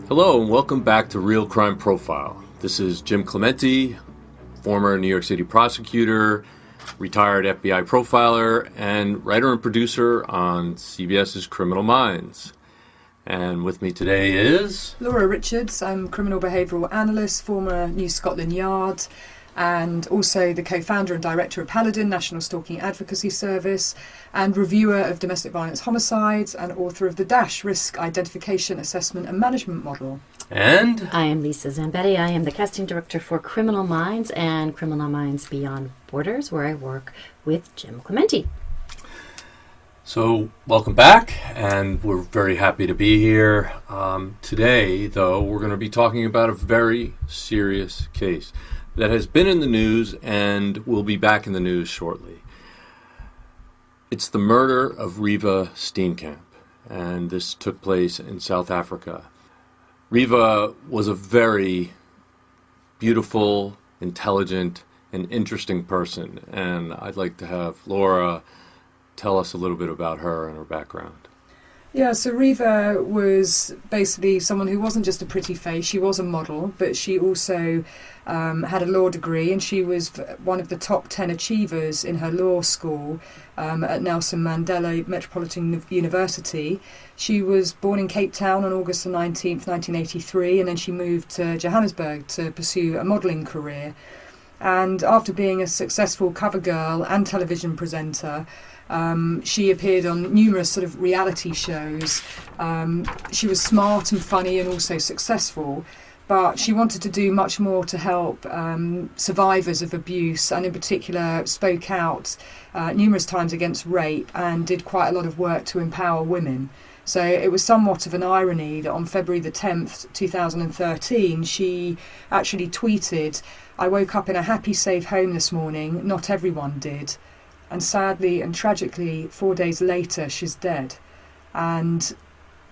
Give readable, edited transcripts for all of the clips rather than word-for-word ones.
Hello and welcome back to Real Crime Profile. This is Jim Clemente, former New York City prosecutor, retired FBI profiler, and writer and producer on CBS's Criminal Minds. And with me today is... Laura Richards. I'm criminal behavioural analyst, former New Scotland Yard, and also the co-founder and director of Paladin, National Stalking Advocacy Service, and reviewer of domestic violence homicides, and author of the DASH Risk Identification Assessment and Management Model. And... I am Lisa Zambetti. I am the casting director for Criminal Minds and Criminal Minds Beyond Borders, where I work with Jim Clemente. So, welcome back, and we're very happy to be here. Today, though, we're going to be talking about a very serious case that has been in the news and will be back in the news shortly. It's the murder of Reeva Steenkamp, and this took place in South Africa. Reeva was a very beautiful, intelligent, and interesting person, and I'd like to have Laura tell us a little bit about her and her background. Yeah, so Reeva was basically someone who wasn't just a pretty face. She was a model, but she also had a law degree, and she was one of the top 10 achievers in her law school at Nelson Mandela Metropolitan University. She was born in Cape Town on August the 19th, 1983, and then she moved to Johannesburg to pursue a modelling career. And after being a successful cover girl and television presenter, she appeared on numerous sort of reality shows. She was smart and funny and also successful, but she wanted to do much more to help survivors of abuse, and in particular spoke out numerous times against rape and did quite a lot of work to empower women. So it was somewhat of an irony that on February the 10th, 2013, she actually tweeted, "I woke up in a happy, safe home this morning. Not everyone did." And sadly and tragically, 4 days later, she's dead. And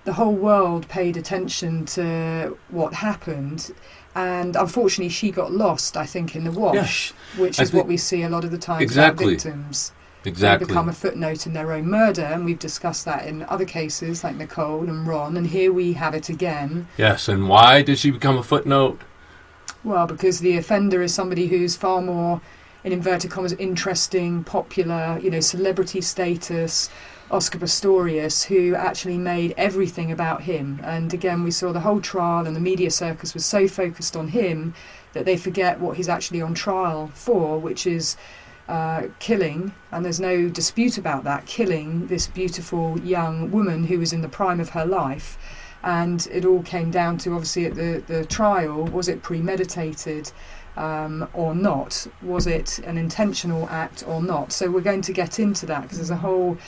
the whole world paid attention to what happened. And unfortunately, she got lost, I think, in the wash, which is what we see a lot of the times about victims. They become a footnote in their own murder, and we've discussed that in other cases like Nicole and Ron, and here we have it again. Yes, and why did she become a footnote? Well, because the offender is somebody who's far more, in inverted commas, interesting, popular, celebrity status, Oscar Pistorius, who actually made everything about him. And again, we saw the whole trial, and the media circus was so focused on him that they forget what he's actually on trial for, which is killing, and there's no dispute about that, killing this beautiful young woman who was in the prime of her life. And it all came down to, obviously, at the trial, was it premeditated or not? Was it an intentional act or not? So we're going to get into that, because there's a whole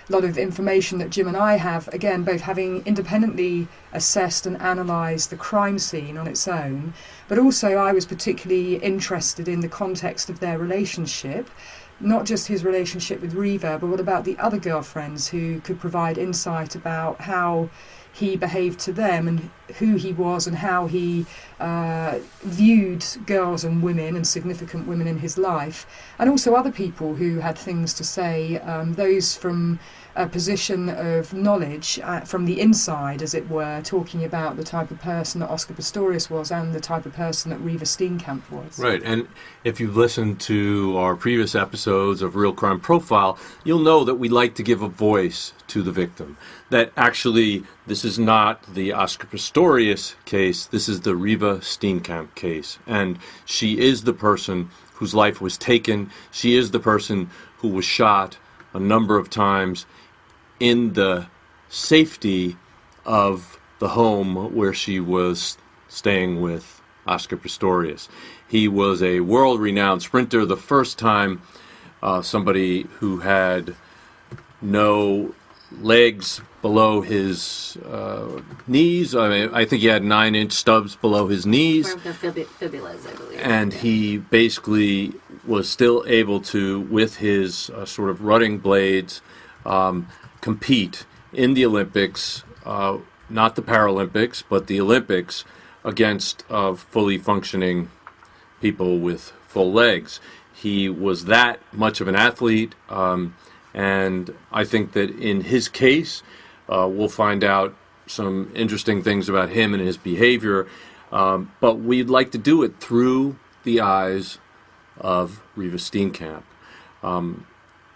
lot of information that Jim and I have, again, both having independently assessed and analysed the crime scene on its own, but also I was particularly interested in the context of their relationship, not just his relationship with Reeva, but what about the other girlfriends who could provide insight about how he behaved to them and who he was and how he viewed girls and women and significant women in his life, and also other people who had things to say, those from a position of knowledge from the inside, as it were, talking about the type of person that Oscar Pistorius was and the type of person that Reeva Steenkamp was. Right, and if you've listened to our previous episodes of Real Crime Profile, you'll know that we like to give a voice to the victim. That actually, this is not the Oscar Pistorius case, this is the Reeva Steenkamp case. And she is the person whose life was taken. She is the person who was shot a number of times in the safety of the home where she was staying with Oscar Pistorius. He was a world-renowned sprinter. The first time somebody who had no legs below his knees, I think he had 9-inch stubs below his knees. Fibulas, I believe. And he basically was still able to, with his sort of rutting blades, compete in the Olympics, not the Paralympics, but the Olympics, against fully functioning people with full legs. He was that much of an athlete, and I think that in his case, we'll find out some interesting things about him and his behavior, but we'd like to do it through the eyes of Reeva Steenkamp.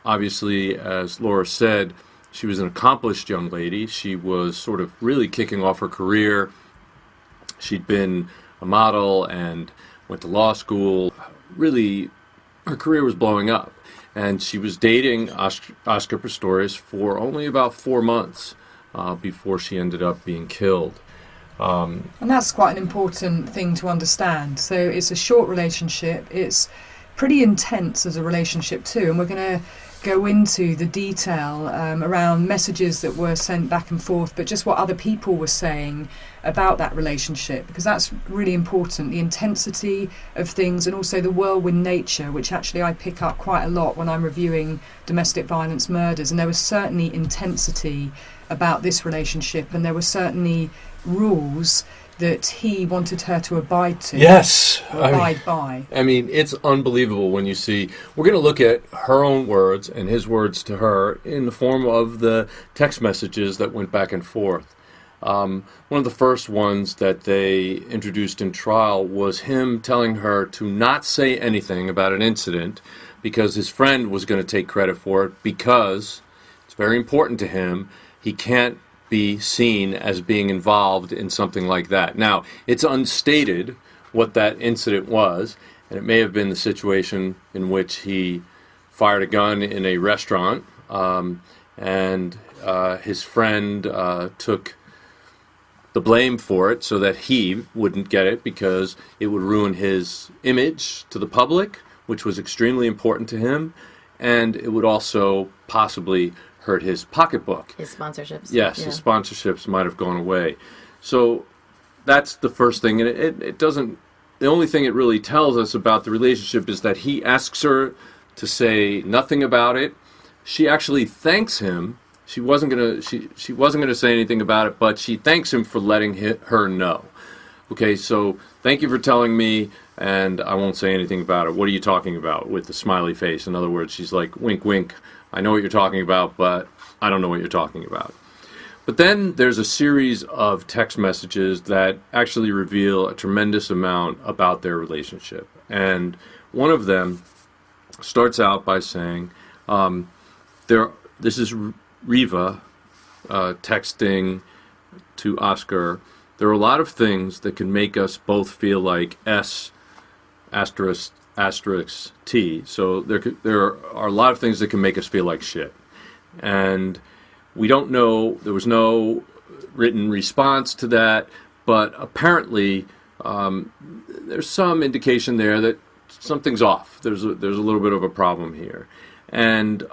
Obviously, as Laura said, she was an accomplished young lady. She was sort of really kicking off her career. She'd been a model and went to law school. Really, her career was blowing up. And she was dating Oscar Pistorius for only about 4 months before she ended up being killed. And that's quite an important thing to understand. So it's a short relationship. It's pretty intense as a relationship too. And we're going to go into the detail around messages that were sent back and forth, but just what other people were saying about that relationship, because that's really important, the intensity of things and also the whirlwind nature, which actually I pick up quite a lot when I'm reviewing domestic violence murders. And there was certainly intensity about this relationship, and there were certainly rules that he wanted her to abide to. Yes. By. I mean, it's unbelievable when you see... We're going to look at her own words and his words to her in the form of the text messages that went back and forth. One of the first ones that they introduced in trial was him telling her to not say anything about an incident because his friend was going to take credit for it, because it's very important to him. He can't be seen as being involved in something like that. Now, it's unstated what that incident was, and it may have been the situation in which he fired a gun in a restaurant, and his friend took the blame for it so that he wouldn't get it because it would ruin his image to the public, which was extremely important to him, and it would also possibly hurt his pocketbook. His sponsorships. Yes, yeah. His sponsorships might have gone away. So that's the first thing. And it doesn't, the only thing it really tells us about the relationship is that he asks her to say nothing about it. She actually thanks him. She wasn't gonna say anything about it, but she thanks him for letting her know. Okay, so thank you for telling me, and I won't say anything about it. What are you talking about? With the smiley face. In other words, she's like, wink, wink. I know what you're talking about, but I don't know what you're talking about. But then there's a series of text messages that actually reveal a tremendous amount about their relationship. And one of them starts out by saying, this is Reeva texting to Oscar. There are a lot of things that can make us both feel like S asterisk T. So there are a lot of things that can make us feel like shit. And we don't know, there was no written response to that, but apparently there's some indication there that something's off. There's a little bit of a problem here. And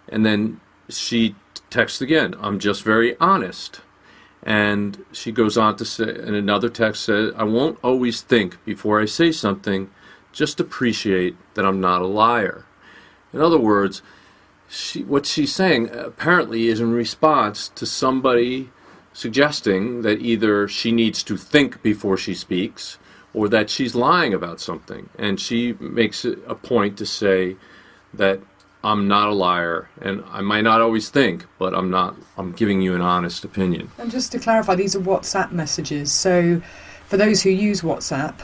then she texts again, I'm just very honest. And she goes on to say, and another text says, I won't always think before I say something, just appreciate that I'm not a liar. In other words, what she's saying apparently is in response to somebody suggesting that either she needs to think before she speaks or that she's lying about something. And she makes it a point to say that I'm not a liar, and I might not always think, but I'm giving you an honest opinion. And just to clarify, these are WhatsApp messages. So for those who use WhatsApp,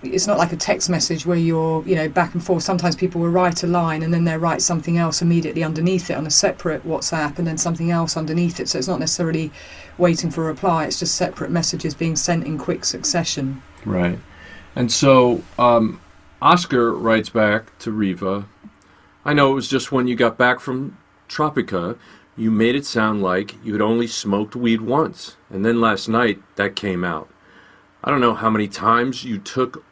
it's not like a text message where you're, back and forth. Sometimes people will write a line and then they'll write something else immediately underneath it on a separate WhatsApp and then something else underneath it. So it's not necessarily waiting for a reply. It's just separate messages being sent in quick succession. Right. And so Oscar writes back to Reeva, I know it was just when you got back from Tropica, you made it sound like you had only smoked weed once. And then last night, that came out. I don't know how many times you took,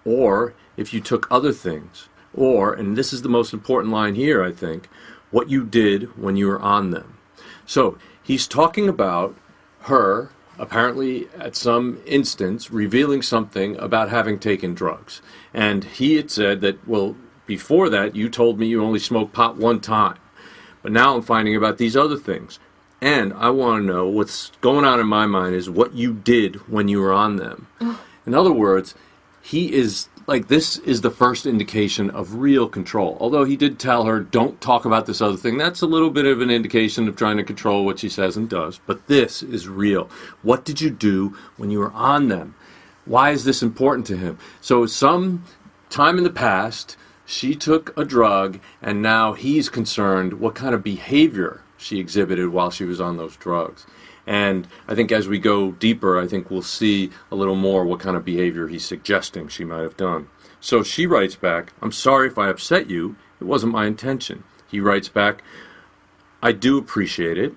or if you took other things, or, and this is the most important line here, I think, what you did when you were on them. So he's talking about her, apparently at some instance, revealing something about having taken drugs. And he had said that, well, before that, you told me you only smoked pot one time. But now I'm finding about these other things. And I want to know what's going on in my mind is what you did when you were on them. In other words, he is like this is the first indication of real control. Although he did tell her, don't talk about this other thing. That's a little bit of an indication of trying to control what she says and does. But this is real. What did you do when you were on them? Why is this important to him? So some time in the past, she took a drug, and now he's concerned what kind of behavior she exhibited while she was on those drugs. And I think as we go deeper, I think we'll see a little more what kind of behavior he's suggesting she might have done. So she writes back, I'm sorry if I upset you. It wasn't my intention. He writes back, I do appreciate it.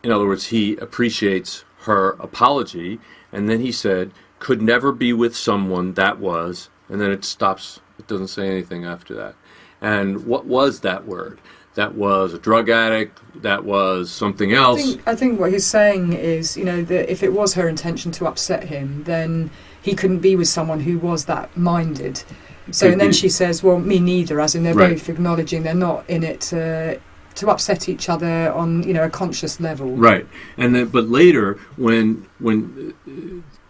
In other words, he appreciates her apology. And then he said, could never be with someone that was, and then it stops. It doesn't say anything after that. And what was that word? That was a drug addict. That was something else. I think what he's saying is, that if it was her intention to upset him, then he couldn't be with someone who was that minded. So, and then she says, well, me neither, as in they're both acknowledging they're not in it to upset each other on, a conscious level. Right. And then, but later, when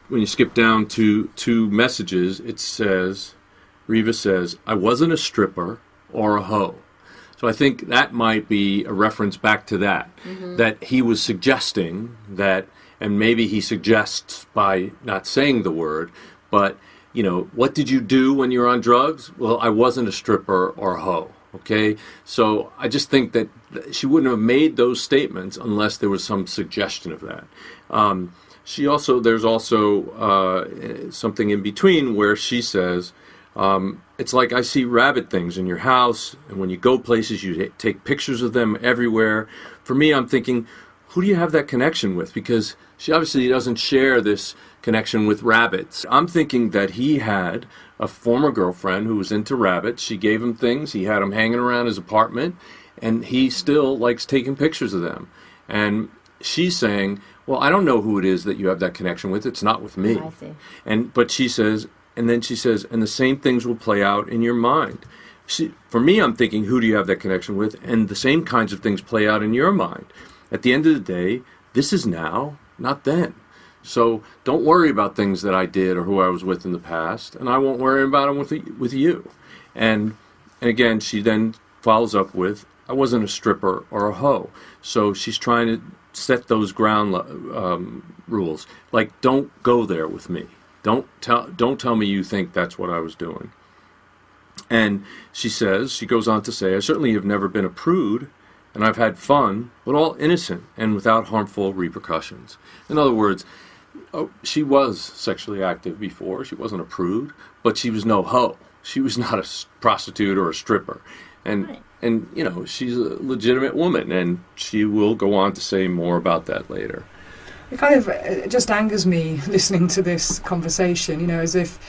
you skip down to 2 messages, it says, Reeva says, I wasn't a stripper or a hoe. So I think that might be a reference back to that, that he was suggesting that, and maybe he suggests by not saying the word, but, what did you do when you were on drugs? Well, I wasn't a stripper or a hoe, okay? So I just think that she wouldn't have made those statements unless there was some suggestion of that. There's also something in between where she says, it's like I see rabbit things in your house, and when you go places, you take pictures of them everywhere. For me, I'm thinking, who do you have that connection with? Because she obviously doesn't share this connection with rabbits. I'm thinking that he had a former girlfriend who was into rabbits. She gave him things. He had them hanging around his apartment, and he still likes taking pictures of them. And she's saying, well, I don't know who it is that you have that connection with. It's not with me. I see. But she says, and then she says, and the same things will play out in your mind. For me, I'm thinking, who do you have that connection with? And the same kinds of things play out in your mind. At the end of the day, this is now, not then. So don't worry about things that I did or who I was with in the past, and I won't worry about them with you. And again, she then follows up with, I wasn't a stripper or a hoe. So she's trying to set those ground rules. Like, don't go there with me. Don't tell me you think that's what I was doing. And she goes on to say, I certainly have never been a prude, and I've had fun, but all innocent and without harmful repercussions. In other words, she was sexually active before. She wasn't a prude, but she was no hoe. She was not a prostitute or a stripper. And she's a legitimate woman, and she will go on to say more about that later. It kind of just angers me listening to this conversation, as if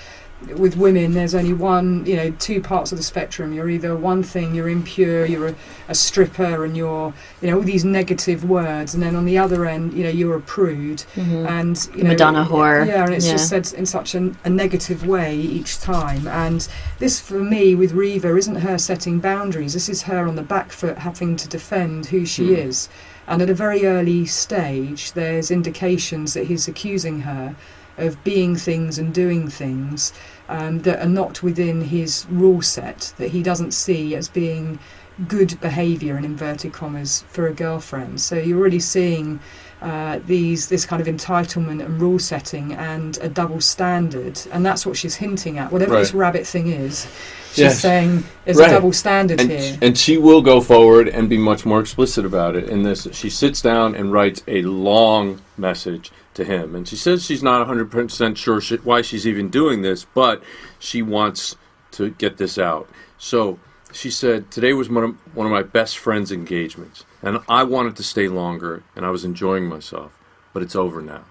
with women there's only one, 2 parts of the spectrum. You're either one thing, you're impure, you're a stripper, and you're, all these negative words, and then on the other end, you're a prude, and Madonna whore. Yeah, and it's just said in such a negative way each time. And this, for me, with Reeva, isn't her setting boundaries. This is her on the back foot, having to defend who she is. And at a very early stage, there's indications that he's accusing her of being things and doing things that are not within his rule set, that he doesn't see as being good behaviour, in inverted commas, for a girlfriend. So you're really seeing this kind of entitlement and rule setting and a double standard, and that's what she's hinting at. Whatever this rabbit thing is, she's saying there's a double standard here. And she will go forward and be much more explicit about it in this. She sits down and writes a long message to him, and she says she's not 100% sure why she's even doing this, but she wants to get this out. So she said, today was one of my best friend's engagements, and I wanted to stay longer, and I was enjoying myself, but it's over now.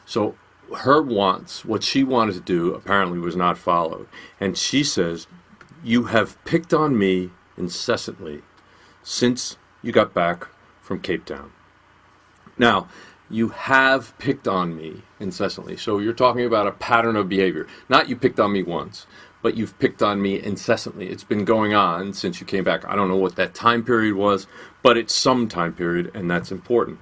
So her wants, what she wanted to do, apparently was not followed. And she says, you have picked on me incessantly since you got back from Cape Town. Now, you have picked on me incessantly. So you're talking about a pattern of behavior. Not you picked on me once, but you've picked on me incessantly. It's been going on since you came back. I don't know what that time period was, but it's some time period, and that's important.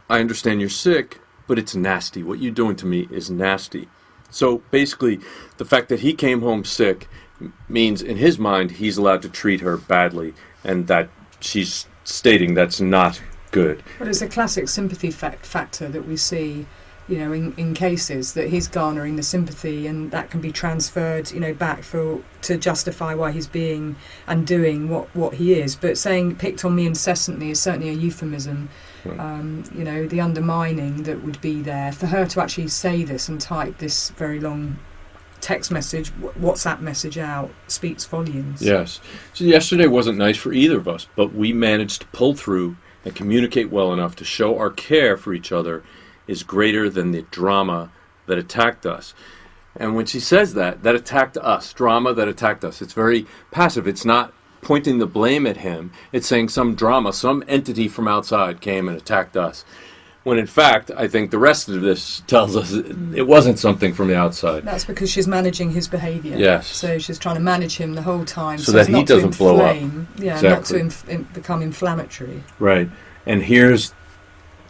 I understand you're sick, but it's nasty. What you're doing to me is nasty. So basically, the fact that he came home sick means in his mind he's allowed to treat her badly, and that she's stating that's not good. Well, it's a classic sympathy factor that we see, in cases that he's garnering the sympathy, and that can be transferred, back to justify why he's being and doing what he is. But saying picked on me incessantly is certainly a euphemism. Right. The undermining that would be there for her to actually say this and type this very long text message, WhatsApp message out, speaks volumes. Yes. So yesterday wasn't nice for either of us, but we managed to pull through and communicate well enough to show our care for each other is greater than the drama that attacked us. And when she says that attacked us, drama that attacked us, it's very passive. It's not pointing the blame at him. It's saying some drama, some entity from outside came and attacked us. When in fact, I think the rest of this tells us it wasn't something from the outside. That's because she's managing his behaviour. Yes. So she's trying to manage him the whole time. So that he doesn't blow up. Yeah, exactly. Not to become inflammatory. Right. And here's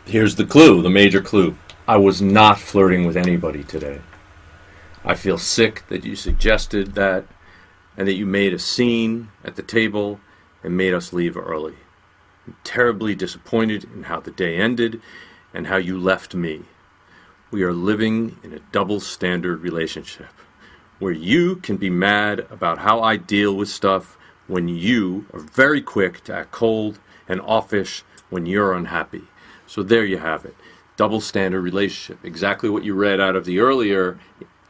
the clue, the major clue. I was not flirting with anybody today. I feel sick that you suggested that and that you made a scene at the table and made us leave early. I'm terribly disappointed in how the day ended and how you left me. We are living in a double standard relationship where you can be mad about how I deal with stuff when you are very quick to act cold and offish when you're unhappy. So there you have it. Double standard relationship. Exactly what you read out of the earlier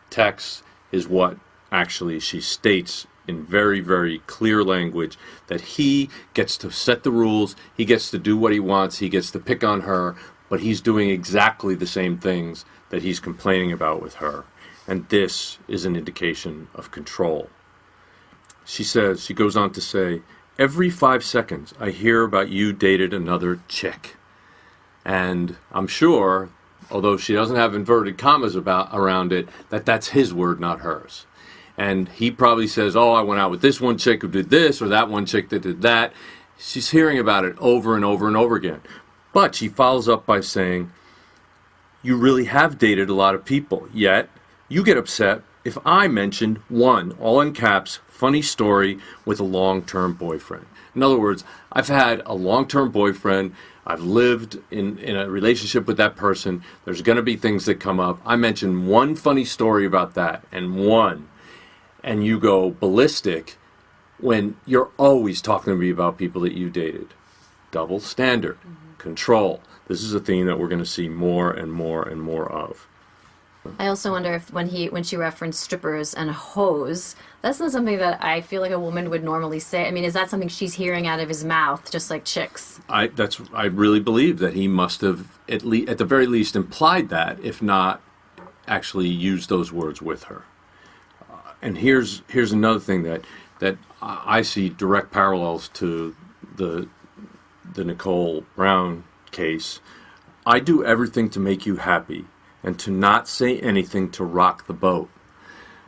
text is what actually she states in very, very clear language, that he gets to set the rules, he gets to do what he wants, he gets to pick on her, but he's doing exactly the same things that he's complaining about with her. And this is an indication of control. She goes on to say, every 5 seconds I hear about you dated another chick. And I'm sure, although she doesn't have inverted commas around it, that's his word, not hers. And he probably says, oh, I went out with this one chick who did this, or that one chick that did that. She's hearing about it over and over and over again. But she follows up by saying, you really have dated a lot of people, yet you get upset if I mention one, all in caps, funny story with a long-term boyfriend. In other words, I've had a long-term boyfriend. I've lived in a relationship with that person. There's going to be things that come up. I mention one funny story about that, and you go ballistic when you're always talking to me about people that you dated. Double standard, control. This is a theme that we're going to see more and more and more of. I also wonder if when she referenced strippers and hoes, that's not something that I feel like a woman would normally say. I mean, is that something she's hearing out of his mouth, just like chicks? I really believe that he must have at the very least implied that, if not actually used those words with her. And here's another thing that I see direct parallels to the Nicole Brown case. I do everything to make you happy and to not say anything to rock the boat.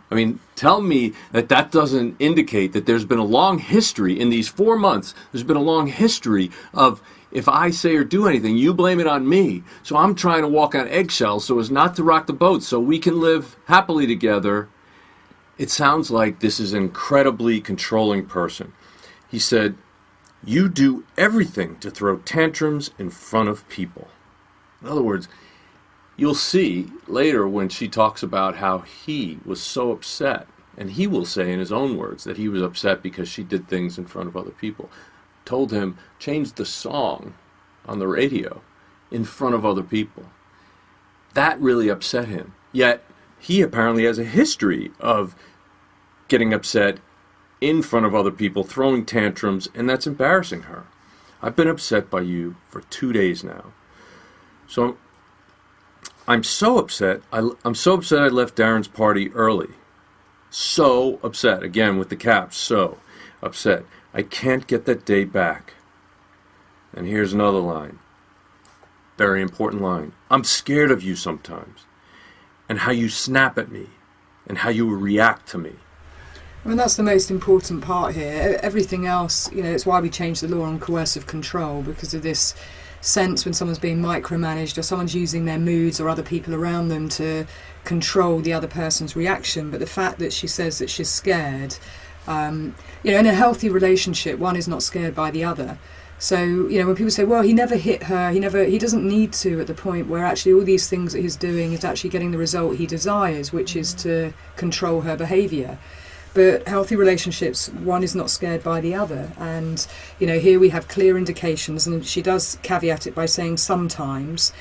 I mean, tell me that doesn't indicate that there's been a long history in these 4 months. There's been a long history of if I say or do anything, you blame it on me. So I'm trying to walk on eggshells so as not to rock the boat so we can live happily together. It sounds like this is an incredibly controlling person. He said, you do everything to throw tantrums in front of people. In other words, you'll see later when she talks about how he was so upset, and he will say in his own words that he was upset because she did things in front of other people. Told him, change the song on the radio in front of other people. That really upset him. Yet, he apparently has a history of getting upset in front of other people, throwing tantrums, and that's embarrassing her. I've been upset by you for 2 days now. So I'm so upset. I'm so upset I left Darren's party early. So upset. Again, with the caps. So upset. I can't get that day back. And here's another line. Very important line. I'm scared of you sometimes. And how you snap at me. And how you react to me. I mean, that's the most important part here. Everything else, it's why we changed the law on coercive control, because of this sense when someone's being micromanaged or someone's using their moods or other people around them to control the other person's reaction. But the fact that she says that she's scared, in a healthy relationship, one is not scared by the other. So, when people say, well, he never hit her, he doesn't need to, at the point where actually all these things that he's doing is actually getting the result he desires, which is to control her behaviour. But healthy relationships, one is not scared by the other. And, here we have clear indications, and she does caveat it by saying sometimes.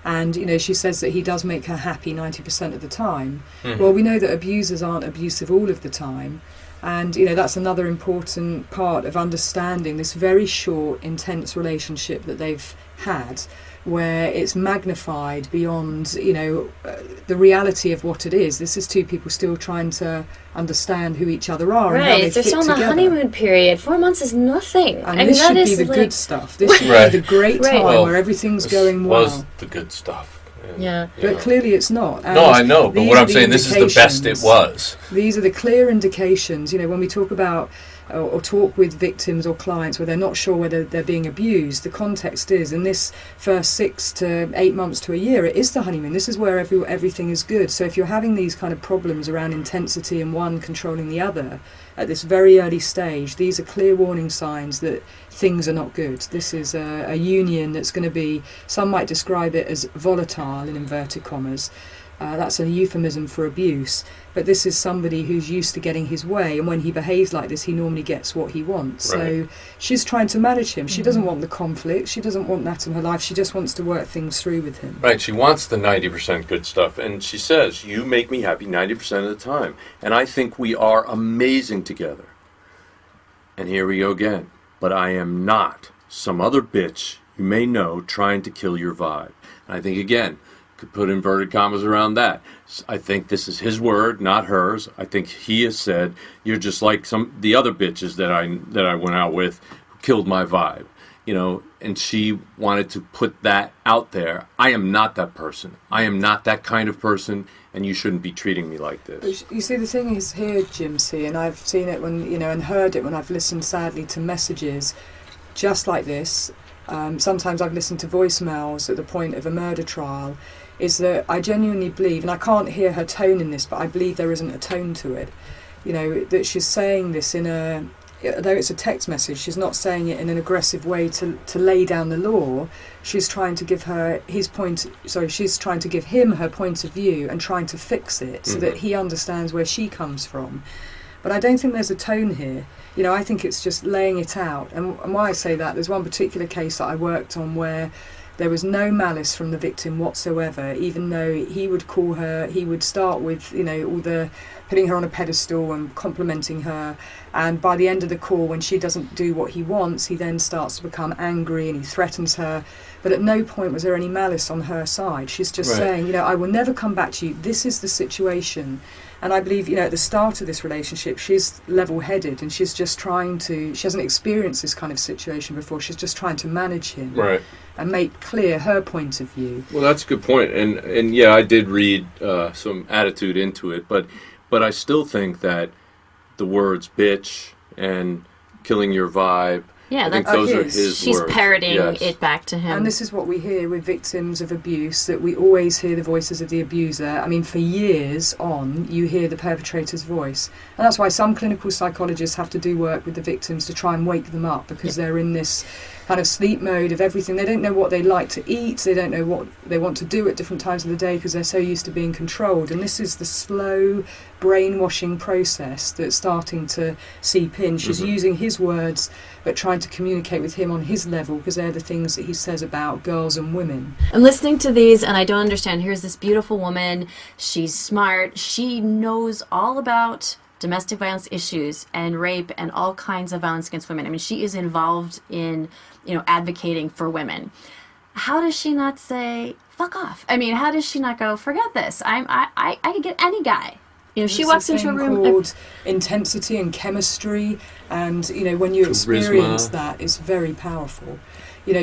And, she says that he does make her happy 90% of the time. Mm-hmm. Well, we know that abusers aren't abusive all of the time. And, that's another important part of understanding this very short, intense relationship that they've had, where it's magnified beyond, the reality of what it is. This is two people still trying to understand who each other are and how they Right, they're fit still in the together. honeymoon period. 4 months is nothing. And this should be the good stuff. This should be the great time where everything's going well. Was the good stuff. Yeah. But clearly it's not. And no, I know, but what I'm saying, this is the best it was. These are the clear indications, when we talk about or talk with victims or clients where they're not sure whether they're being abused, the context is, in this first 6 to 8 months to a year, it is the honeymoon. This is where everything is good. So if you're having these kind of problems around intensity and one controlling the other at this very early stage, these are clear warning signs that things are not good. This is a union that's going to be, some might describe it as volatile in inverted commas. That's a euphemism for abuse. But this is somebody who's used to getting his way, and when he behaves like this, he normally gets what he wants. Right. So she's trying to manage him. She doesn't want the conflict. She doesn't want that in her life. She just wants to work things through with him. Right, she wants the 90% good stuff, and she says, you make me happy 90% of the time. And I think we are amazing together. And here we go again. But I am not some other bitch you may know trying to kill your vibe. And I think, again, could put inverted commas around that. I think this is his word, not hers. I think he has said, you're just like the other bitches that I went out with who killed my vibe. And she wanted to put that out there. I am not that person. I am not that kind of person, and you shouldn't be treating me like this. You see, the thing is here, Jim, and I've seen it when, and heard it when I've listened, sadly, to messages just like this. Sometimes I've listened to voicemails at the point of a murder trial, is that I genuinely believe, and I can't hear her tone in this, but I believe there isn't a tone to it. That she's saying this though it's a text message, she's not saying it in an aggressive way to lay down the law. She's trying to give she's trying to give him her point of view and trying to fix it so that he understands where she comes from. But I don't think there's a tone here. I think it's just laying it out. And why I say that, there's one particular case that I worked on where there was no malice from the victim whatsoever, even though he would call her, he would start with, all the putting her on a pedestal and complimenting her. And by the end of the call, when she doesn't do what he wants, he then starts to become angry and he threatens her. But at no point was there any malice on her side. She's just saying, I will never come back to you. This is the situation. And I believe, at the start of this relationship, she's level-headed and she's just she hasn't experienced this kind of situation before. She's just trying to manage him. Right. And make clear her point of view. Well, that's a good point. And yeah, I did read some attitude into it, but I still think that the words bitch and killing your vibe, yeah, I think those are his She's words. parroting Yes. it back to him. And this is what we hear with victims of abuse, that we always hear the voices of the abuser. I mean, for years on, you hear the perpetrator's voice. And that's why some clinical psychologists have to do work with the victims to try and wake them up, because they're in this kind of sleep mode of everything. They don't know what they like to eat. They don't know what they want to do at different times of the day because they're so used to being controlled. And this is the slow brainwashing process that's starting to seep in. She's using his words but trying to communicate with him on his level, because they're the things that he says about girls and women. I'm listening to these and I don't understand. Here's this beautiful woman. She's smart. She knows all about domestic violence issues and rape and all kinds of violence against women. I mean, she is involved in, advocating for women. How does she not say, fuck off? I mean, how does she not go, forget this? I could get any guy. She walks into a room called intensity and chemistry, and when you experience that, it's very powerful.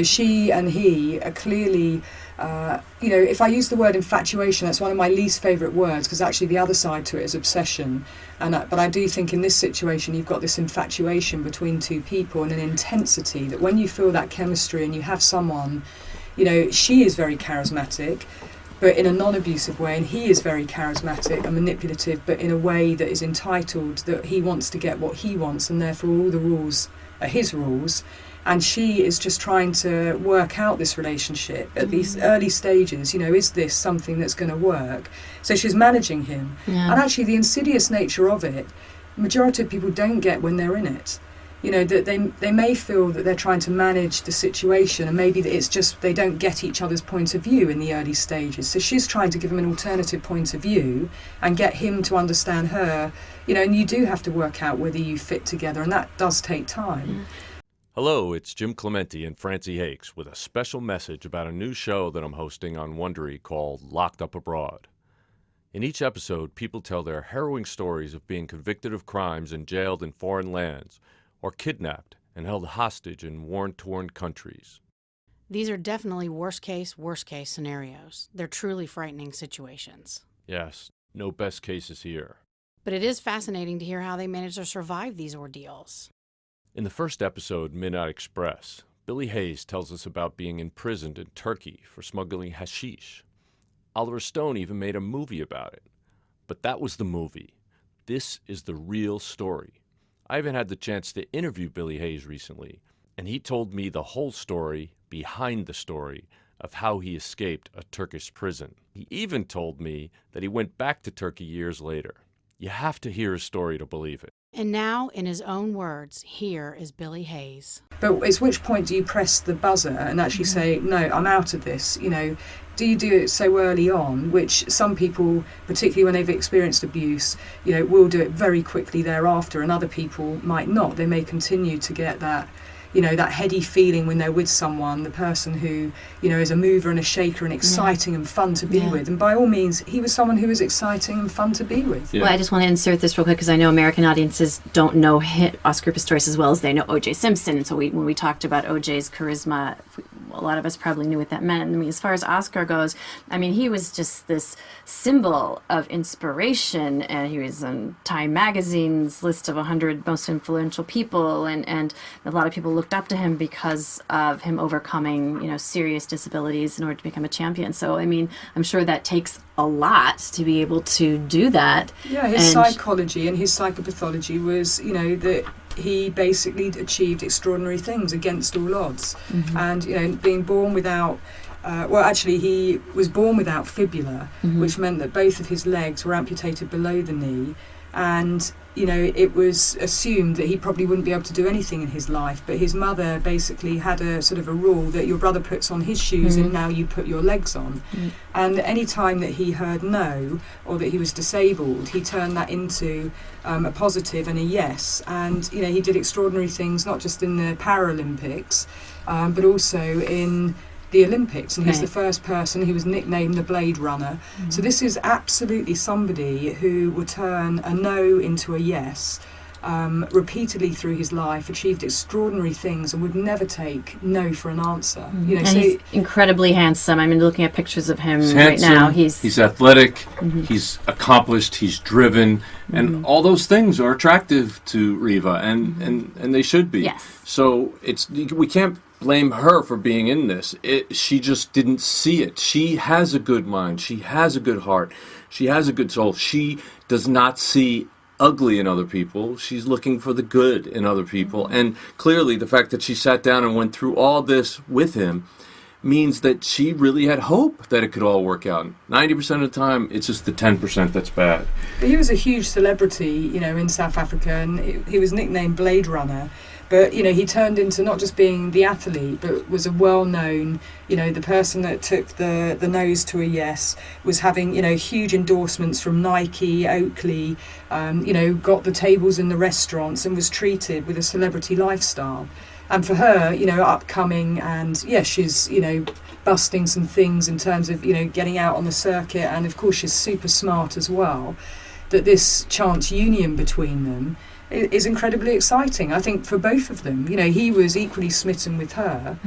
She and he are clearly if I use the word infatuation, that's one of my least favourite words, because actually the other side to it is obsession. But I do think in this situation you've got this infatuation between two people and an intensity that when you feel that chemistry and you have someone, she is very charismatic, but in a non-abusive way, and he is very charismatic and manipulative, but in a way that is entitled, that he wants to get what he wants, and therefore all the rules are his rules. And she is just trying to work out this relationship at these early stages. Is this something that's going to work? So she's managing him. Yeah. And actually the insidious nature of it, majority of people don't get when they're in it. That they may feel that they're trying to manage the situation, and maybe that it's just they don't get each other's point of view in the early stages. So she's trying to give him an alternative point of view and get him to understand her. And you do have to work out whether you fit together, and that does take time. Hello, it's Jim Clemente and Francie Hakes with a special message about a new show that I'm hosting on Wondery called Locked Up Abroad. In each episode, people tell their harrowing stories of being convicted of crimes and jailed in foreign lands, or kidnapped and held hostage in war-torn countries. These are definitely worst-case scenarios. They're truly frightening situations. Yes, no best cases here. But it is fascinating to hear how they manage to survive these ordeals. In the first episode, Midnight Express, Billy Hayes tells us about being imprisoned in Turkey for smuggling hashish. Oliver Stone even made a movie about it. But that was the movie. This is the real story. I even had the chance to interview Billy Hayes recently, and he told me the whole story behind the story of how he escaped a Turkish prison. He even told me that he went back to Turkey years later. You have to hear his story to believe it. And now, in his own words, here is Billy Hayes. But at which point do you press the buzzer and actually say, no, I'm out of this? Do you do it so early on, which some people, particularly when they've experienced abuse, will do it very quickly thereafter, and other people might not. They may continue to get that, that heady feeling when they're with someone, the person who, is a mover and a shaker and exciting and fun to be with. And by all means, he was someone who was exciting and fun to be with. Yeah. Well, I just want to insert this real quick because I know American audiences don't know Oscar Pistorius as well as they know O.J. Simpson. So when we talked about O.J.'s charisma, a lot of us probably knew what that meant. I mean, as far as Oscar goes, he was just this symbol of inspiration, and he was on Time Magazine's list of 100 most influential people, and a lot of people looked up to him because of him overcoming, serious disabilities in order to become a champion. So, I'm sure that takes a lot to be able to do that. Yeah, his psychology and his psychopathology was, that he basically achieved extraordinary things against all odds. And, being born without, he was born without fibula, which meant that both of his legs were amputated below the knee. And, it was assumed that he probably wouldn't be able to do anything in his life. But his mother basically had a sort of a rule that your brother puts on his shoes and now you put your legs on. And any time that he heard no, or that he was disabled, he turned that into a positive and a yes. And, he did extraordinary things, not just in the Paralympics, but also in the Olympics, and he's the first person who was nicknamed the Blade Runner. So this is absolutely somebody who would turn a no into a yes repeatedly through his life, achieved extraordinary things, and would never take no for an answer. And he's incredibly handsome. Looking at pictures of him right handsome, now. He's athletic, he's accomplished, he's driven, and all those things are attractive to Reeva, and they should be. Yes. So we can't blame her for being in this. She just didn't see it. She has a good mind. She has a good heart. She has a good soul. She does not see ugly in other people. She's looking for the good in other people. And clearly the fact that she sat down and went through all this with him means that she really had hope that it could all work out. 90% of the time, it's just the 10% that's bad. But he was a huge celebrity, in South Africa, and he was nicknamed Blade Runner. But, he turned into not just being the athlete, but was a well-known, the person that took the nose to a yes, was having, huge endorsements from Nike, Oakley, got the tables in the restaurants and was treated with a celebrity lifestyle. And for her, upcoming and, she's, busting some things in terms of, getting out on the circuit. And, of course, she's super smart as well. That this chance union between them is incredibly exciting, I think, for both of them. You know, he was equally smitten with her.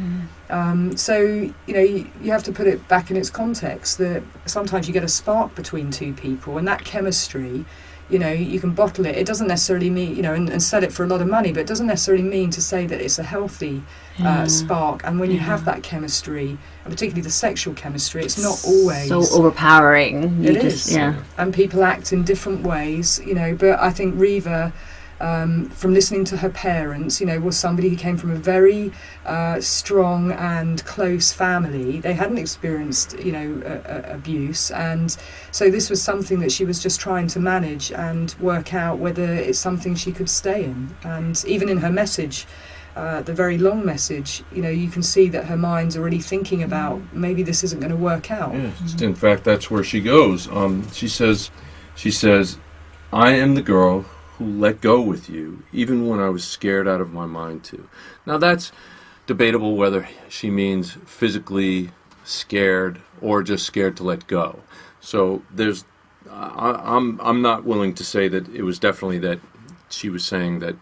So, you know, you have to put it back in its context that sometimes you get a spark between two people, and that chemistry, you know, you can bottle it. It doesn't necessarily mean, you know, and sell it for a lot of money, but it doesn't necessarily mean to say that it's a healthy spark. And when you have that chemistry, and particularly the sexual chemistry, it's not always so overpowering. It is. And people act in different ways, you know, but I think Reeva, from listening to her parents, you know, was somebody who came from a very strong and close family. They hadn't experienced, you know, abuse, and so this was something that she was just trying to manage and work out whether it's something she could stay in. And even in her message, the very long message, you know, you can see that her mind's already thinking about maybe this isn't going to work out. Yes, in fact, that's where she goes. She says, "I am the girl who let go with you, even when I was scared out of my mind too." Now that's debatable whether she means physically scared or just scared to let go. So there's, I'm not willing to say that it was definitely that she was saying that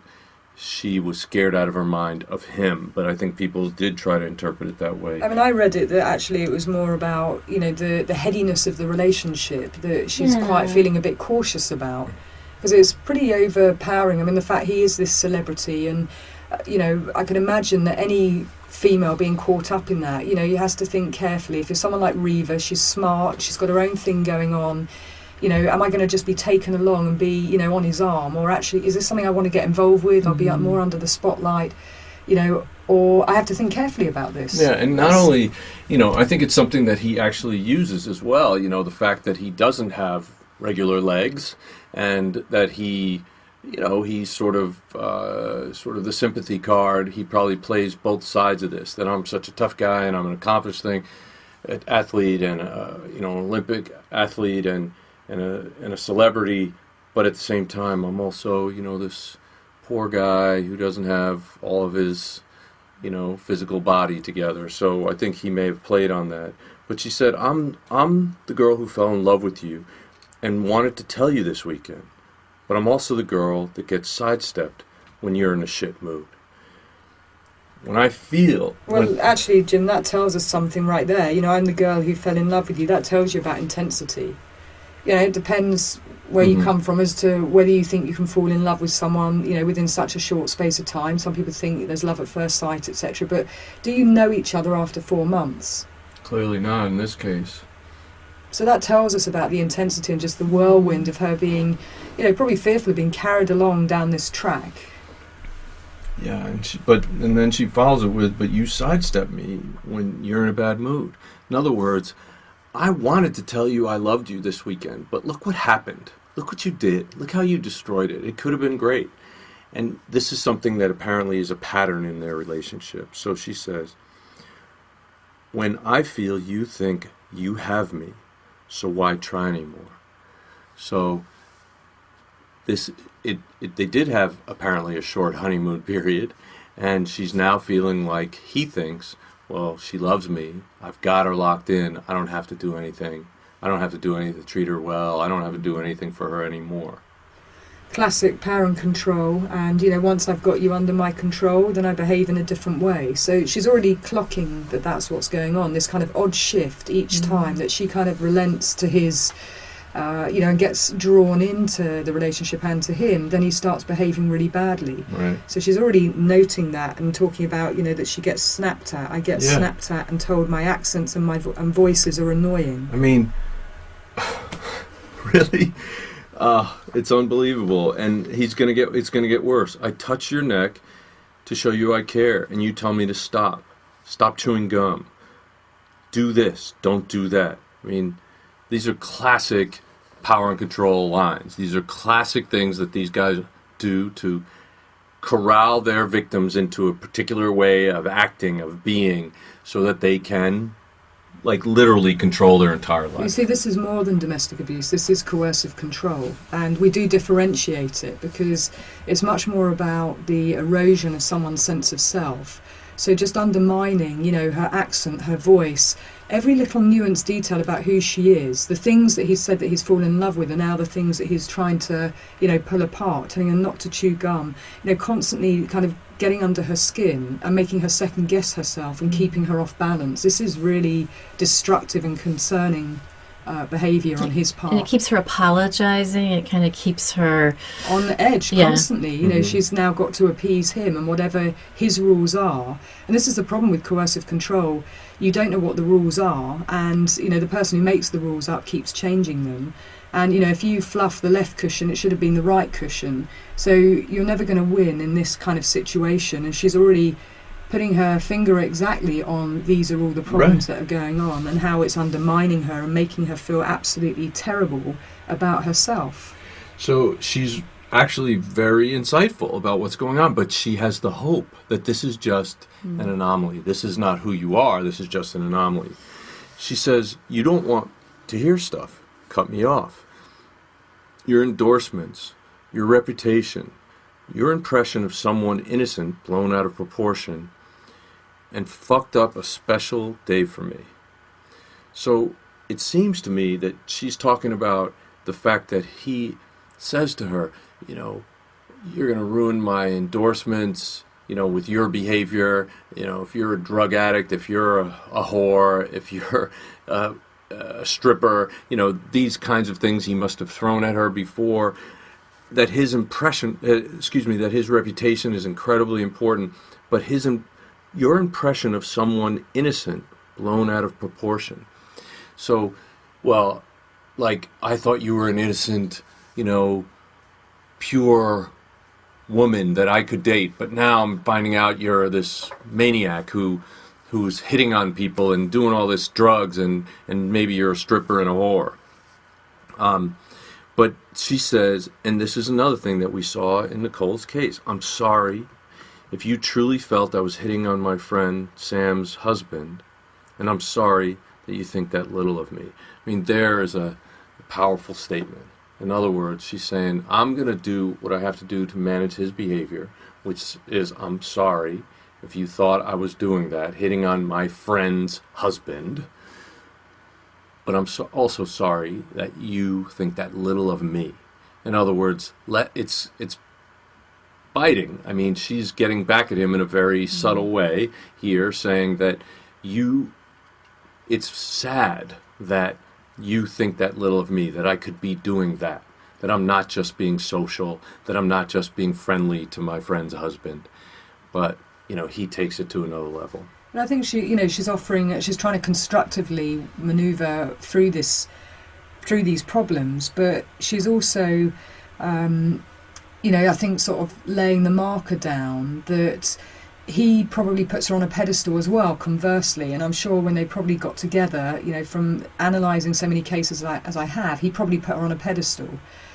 she was scared out of her mind of him, but I think people did try to interpret it that way. I mean, I read it that actually it was more about, you know, the headiness of the relationship that she's quite feeling a bit cautious about. Because it's pretty overpowering. I mean, the fact he is this celebrity, and, you know, I can imagine that any female being caught up in that, you know, you have to think carefully. If you're someone like Reeva, she's smart, she's got her own thing going on, you know, am I going to just be taken along and be, you know, on his arm? Or actually, is this something I want to get involved with? I'll be more under the spotlight, you know, or I have to think carefully about this. Yeah, and not only, you know, I think it's something that he actually uses as well, you know, the fact that he doesn't have regular legs, and that he, you know, he's sort of the sympathy card. He probably plays both sides of this, that I'm such a tough guy and I'm an accomplished athlete and you know, Olympic athlete and a celebrity, but at the same time I'm also, you know, this poor guy who doesn't have all of his, you know, physical body together. So I think he may have played on that. But she said, I'm the girl who fell in love with you and wanted to tell you this weekend, but I'm also the girl that gets sidestepped when you're in a shit mood. When I feel... Well, actually, Jim, that tells us something right there. You know, I'm the girl who fell in love with you. That tells you about intensity. You know, it depends where you come from as to whether you think you can fall in love with someone, you know, within such a short space of time. Some people think there's love at first sight, etc. But do you know each other after 4 months? Clearly not in this case. So that tells us about the intensity and just the whirlwind of her being, you know, probably fearful of being carried along down this track. Yeah, and then she follows it with, "But you sidestep me when you're in a bad mood." In other words, I wanted to tell you I loved you this weekend, but look what happened. Look what you did. Look how you destroyed it. It could have been great. And this is something that apparently is a pattern in their relationship. So she says, "When I feel you think you have me, so why try anymore?" So they did have apparently a short honeymoon period, and she's now feeling like he thinks, well, she loves me. I've got her locked in. I don't have to do anything. I don't have to do anything to treat her well. I don't have to do anything for her anymore. Classic power and control, and, you know, once I've got you under my control, then I behave in a different way. So she's already clocking that that's what's going on, this kind of odd shift each time that she kind of relents to his, you know, and gets drawn into the relationship and to him, then he starts behaving really badly. Right. So she's already noting that and talking about, you know, that she gets snapped at. I get snapped at and told my accents and my voices are annoying. I mean, really? It's unbelievable, and it's gonna get worse. I touch your neck to show you I care, and you tell me to stop chewing gum, do this, don't do that. I mean, these are classic power and control lines. These are classic things that these guys do to corral their victims into a particular way of acting, of being, so that they can, like, literally control their entire life. You see, this is more than domestic abuse. This is coercive control, and we do differentiate it because it's much more about the erosion of someone's sense of self So just undermining, her accent, her voice, every little nuanced detail about who she is, the things that he's said that he's fallen in love with are now the things that he's trying to, pull apart, telling her not to chew gum, constantly kind of getting under her skin and making her second guess herself and keeping her off balance. This is really destructive and concerning behaviour on his part. And it keeps her apologising. It kind of keeps her on the edge constantly. She's now got to appease him and whatever his rules are. And this is the problem with coercive control. You don't know what the rules are, and the person who makes the rules up keeps changing them. And if you fluff the left cushion, it should have been the right cushion. So you're never going to win in this kind of situation. And she's already putting her finger exactly on these are all the problems that are going on, and how it's undermining her and making her feel absolutely terrible about herself. So she's actually very insightful about what's going on, but she has the hope that this is just an anomaly. This is not who you are. This is just an anomaly. She says, you don't want to hear stuff. Cut me off. Your endorsements, your reputation, your impression of someone innocent blown out of proportion, and fucked up a special day for me. So it seems to me that she's talking about the fact that he says to her, you're going to ruin my endorsements, with your behavior, if you're a drug addict, if you're a whore, if you're a stripper, these kinds of things he must have thrown at her before. That his that his reputation is incredibly important, but your impression of someone innocent blown out of proportion. So, I thought you were an innocent, pure woman that I could date, but now I'm finding out you're this maniac who's hitting on people and doing all this drugs, and maybe you're a stripper and a whore. But she says, and this is another thing that we saw in Nicole's case, I'm sorry if you truly felt I was hitting on my friend Sam's husband, and I'm sorry that you think that little of me. I mean, there is a powerful statement. In other words, she's saying, I'm going to do what I have to do to manage his behavior, which is, I'm sorry if you thought I was doing that, hitting on my friend's husband. But I'm also sorry that you think that little of me. In other words, it's biting. I mean, she's getting back at him in a very subtle way here, saying that it's sad that you think that little of me, that I could be doing that I'm not just being social, that I'm not just being friendly to my friend's husband. But, he takes it to another level. And I think she's trying to constructively maneuver through these problems, but she's also, I think sort of laying the marker down that he probably puts her on a pedestal as well, conversely. And I'm sure when they probably got together, from analysing so many cases as I have, he probably put her on a pedestal.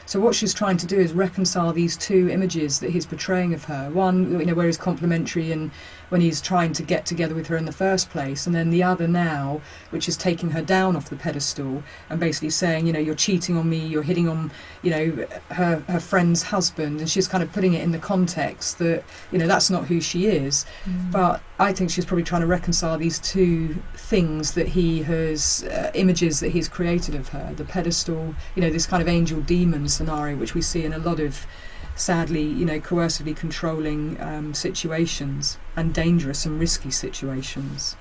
So what she's trying to do is reconcile these two images that he's portraying of her. One, where he's complimentary and when he's trying to get together with her in the first place, and then the other now, which is taking her down off the pedestal and basically saying, you're cheating on me, you're hitting on, her friend's husband, and she's kind of putting it in the context that, that's not who she is. But I think she's probably trying to reconcile these two things that he has, images that he's created of her, the pedestal, this kind of angel-demon scenario, which we see in a lot of, sadly, coercively controlling situations, and dangerous and risky situations.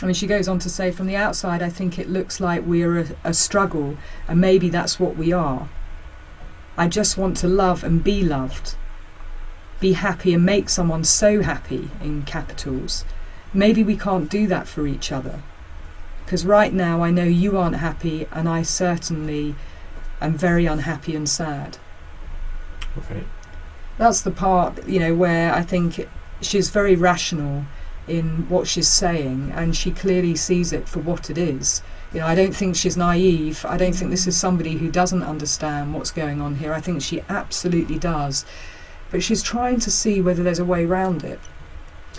I mean, she goes on to say, from the outside, I think it looks like we're a struggle, and maybe that's what we are. I just want to love and be loved, be happy and make someone so happy, in capitals. Maybe we can't do that for each other, because right now I know you aren't happy, and I certainly am very unhappy and sad. Okay. That's the part, where I think she's very rational in what she's saying, and she clearly sees it for what it is. I don't think she's naive. I don't think this is somebody who doesn't understand what's going on here. I think she absolutely does. But she's trying to see whether there's a way around it.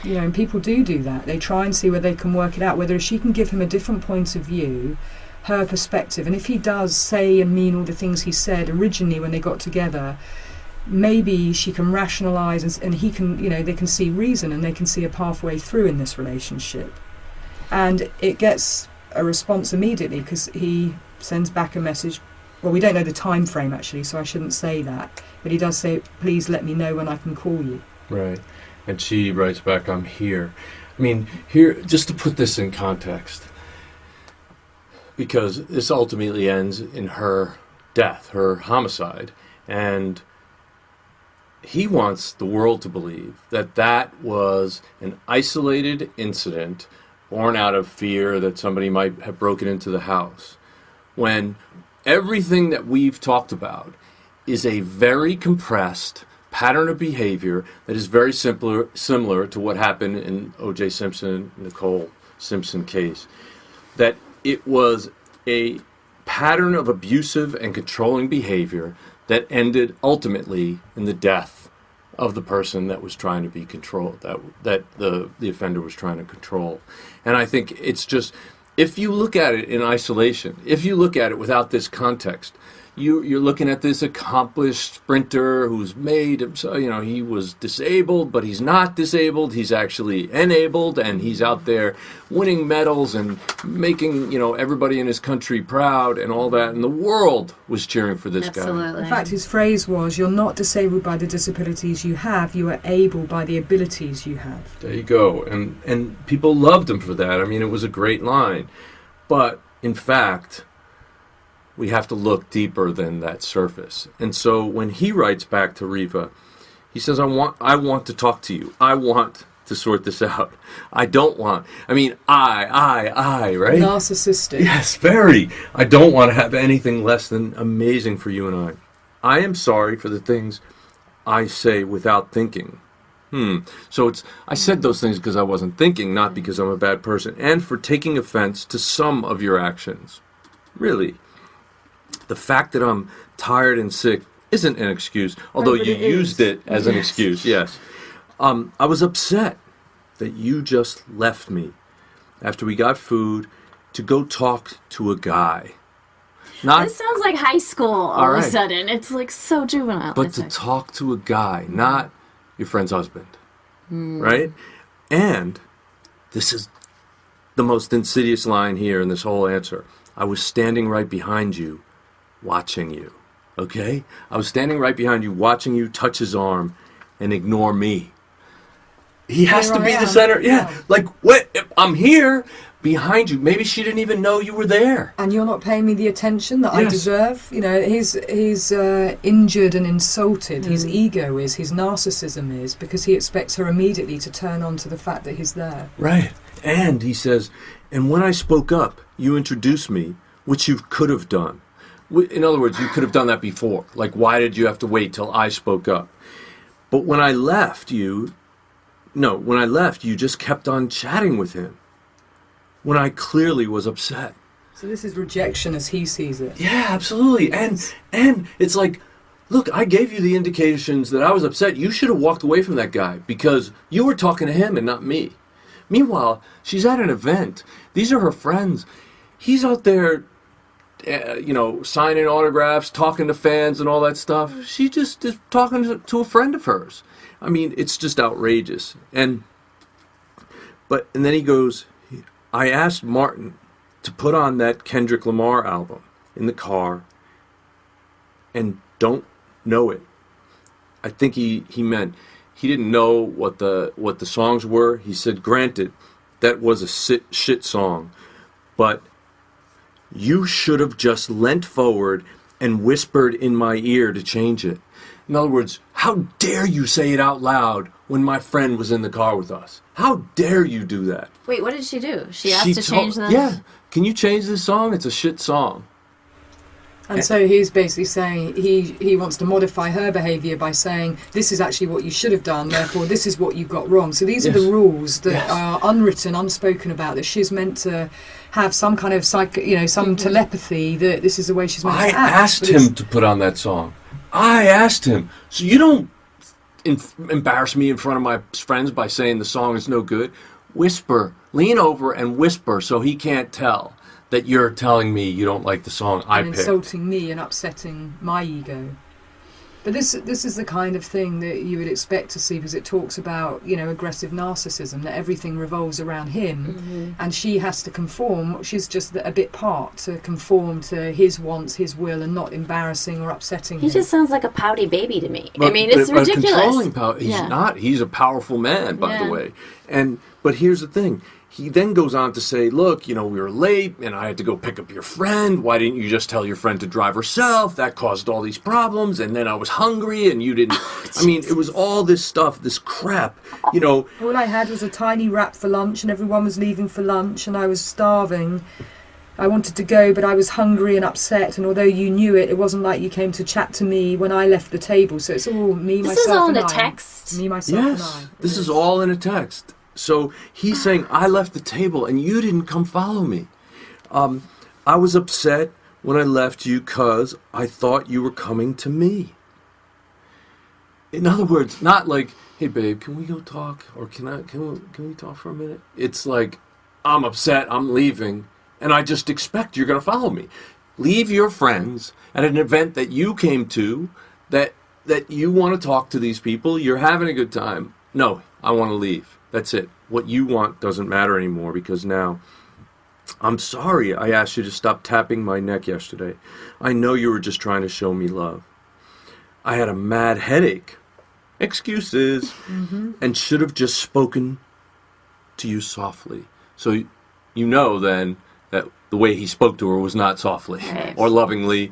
And people do that. They try and see whether they can work it out, whether she can give him a different point of view, her perspective. And if he does say and mean all the things he said originally when they got together, maybe she can rationalize and he can, they can see reason and they can see a pathway through in this relationship. And it gets a response immediately because he sends back a message. Well, we don't know the time frame actually, so I shouldn't say that. But he does say, please let me know when I can call you. Right. And she writes back, I'm here. I mean, here, just to put this in context, because this ultimately ends in her death, her homicide. And he wants the world to believe that that was an isolated incident born out of fear that somebody might have broken into the house, when everything that we've talked about is a very compressed pattern of behavior that is very similar to what happened in O.J. Simpson, Nicole Simpson case. That it was a pattern of abusive and controlling behavior that ended ultimately in the death of the person that was trying to be controlled, that the offender was trying to control. And I think it's just, if you look at it in isolation, if you look at it without this context, you're looking at this accomplished sprinter who's made, so, he was disabled, but he's not disabled. He's actually enabled, and he's out there winning medals and making, everybody in his country proud and all that. And the world was cheering for this guy. Absolutely. In fact, his phrase was, you're not disabled by the disabilities you have, you are able by the abilities you have. There you go. And people loved him for that. I mean, it was a great line. But, in fact, we have to look deeper than that surface. And so when he writes back to Reeva, he says, I want to talk to you. I want to sort this out. I don't want, right? Narcissistic. Yes, very. I don't want to have anything less than amazing for you and I am sorry for the things I say without thinking. So I said those things because I wasn't thinking, not because I'm a bad person, and for taking offense to some of your actions. Really. The fact that I'm tired and sick isn't an excuse, although you used it as an excuse, yes. I was upset that you just left me after we got food to go talk to a guy. This sounds like high school all of a right. sudden. It's like so juvenile. But to talk to a guy, not your friend's husband, right? And this is the most insidious line here in this whole answer. I was standing right behind you, watching you, okay? I was standing right behind you, watching you touch his arm and ignore me. He has to be the center. Yeah, like, what? I'm here behind you. Maybe she didn't even know you were there. And you're not paying me the attention that I deserve. He's injured and insulted. His ego is, his narcissism is, because he expects her immediately to turn on to the fact that he's there. Right. And he says, and when I spoke up, you introduced me, which you could have done. In other words, you could have done that before. Like, why did you have to wait till I spoke up? But when I left, you just kept on chatting with him when I clearly was upset. So this is rejection as he sees it. Yeah, absolutely. And it's like, look, I gave you the indications that I was upset. You should have walked away from that guy because you were talking to him and not me. Meanwhile, she's at an event. These are her friends. He's out there, signing autographs, talking to fans and all that stuff. She just is talking to a friend of hers. I mean, it's just outrageous. And then he goes, I asked Martin to put on that Kendrick Lamar album in the car and don't know it. I think he meant he didn't know what the songs were. He said, granted, that was a shit song, but you should have just leant forward and whispered in my ear to change it. In other words, how dare you say it out loud when my friend was in the car with us? How dare you do that? Wait, what did she do? She asked to change the... Yeah. Can you change this song? It's a shit song. And so he's basically saying he wants to modify her behaviour by saying, this is actually what you should have done, therefore this is what you got wrong. So these are the rules that are unwritten, unspoken about, that she's meant to have some kind of some telepathy that this is the way she's meant to act. I asked him to put on that song. I asked him. So you don't embarrass me in front of my friends by saying the song is no good. Whisper. Lean over and whisper so he can't tell that you're telling me you don't like the song I picked. Insulting me and upsetting my ego. But this is the kind of thing that you would expect to see, because it talks about, aggressive narcissism, that everything revolves around him, and she has to conform. She's just a bit part to conform to his wants, his will, and not embarrassing or upsetting him. He just sounds like a pouty baby to me. But, I mean, it's ridiculous. Controlling he's not. He's a powerful man, by the way. But here's the thing. He then goes on to say, look, we were late and I had to go pick up your friend. Why didn't you just tell your friend to drive herself? That caused all these problems. And then I was hungry and you didn't. I mean, it was all this stuff, this crap, All I had was a tiny wrap for lunch, and everyone was leaving for lunch, and I was starving. I wanted to go, but I was hungry and upset. And although you knew it, it wasn't like you came to chat to me when I left the table. So it's all me, myself, and I. This is all in a text? Me, myself, and I. Yes, this is all in a text. So he's saying, I left the table and you didn't come follow me. I was upset when I left you because I thought you were coming to me. In other words, not like, hey babe, can we go talk? Or can we talk for a minute? It's like, I'm upset, I'm leaving, and I just expect you're going to follow me. Leave your friends at an event that you came to, that you want to talk to these people, you're having a good time. No, I want to leave. That's it. What you want doesn't matter anymore, because now, I'm sorry I asked you to stop tapping my neck yesterday. I know you were just trying to show me love. I had a mad headache. Excuses. And should have just spoken to you softly. So then that the way he spoke to her was not softly or lovingly.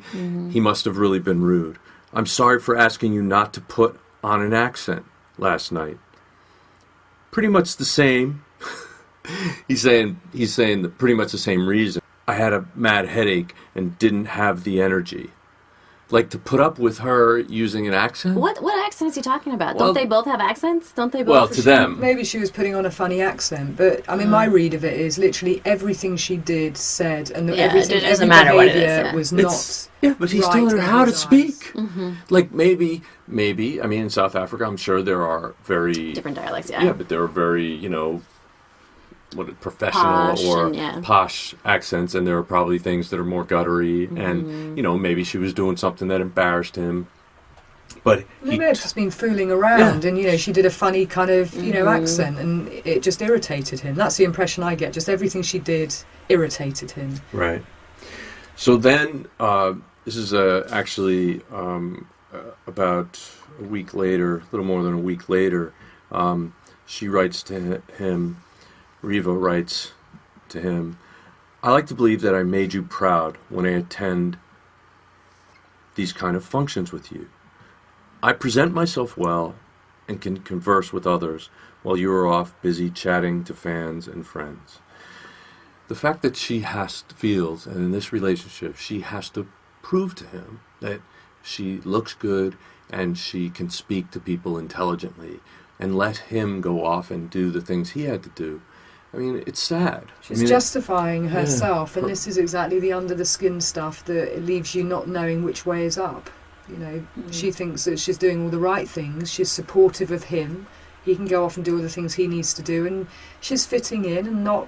He must have really been rude. I'm sorry for asking you not to put on an accent last night. Pretty much the same. He's saying pretty much the same reason. I had a mad headache and didn't have the energy. Like, to put up with her using an accent? What accent is he talking about? Well, don't they both have accents? Don't they both? Well, to them. Maybe she was putting on a funny accent, but I mean, my read of it is literally everything she did, said, and everything, it doesn't every matter what it behaviour is, was It's, not. but he's right telling her in how to his speak. eyes. Like, maybe, I mean, in South Africa, I'm sure there are very... different dialects, Yeah, but there are very, professional Posh or and, posh accents, and there are probably things that are more guttery, and, maybe she was doing something that embarrassed him. But They may have just been fooling around, and she did a funny kind of accent, and it just irritated him. That's the impression I get. Just everything she did irritated him. Right. So then, this is actually about a week later, a little more than a week later. She writes to him. Reeva writes to him, I like to believe that I made you proud when I attend these kind of functions with you. I present myself well and can converse with others while you are off busy chatting to fans and friends. The fact that she feels, and in this relationship, she has to prove to him that she looks good and she can speak to people intelligently and let him go off and do the things he had to do. I mean, it's sad. She's justifying herself, and this is exactly the under-the-skin stuff that leaves you not knowing which way is up. She thinks that she's doing all the right things. She's supportive of him. He can go off and do all the things he needs to do, and she's fitting in and not,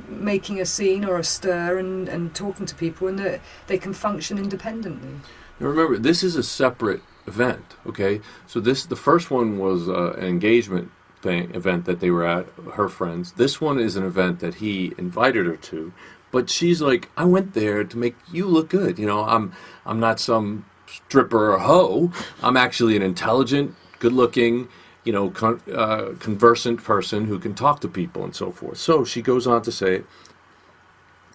making a scene or a stir and talking to people, and that they can function independently. Now remember, this is a separate event, okay? So the first one was an engagement event that they were at, her friends. This one is an event that he invited her to, but she's like, I went there to make you look good. I'm not some stripper or hoe. I'm actually an intelligent, good-looking, conversant person who can talk to people and so forth. So she goes on to say,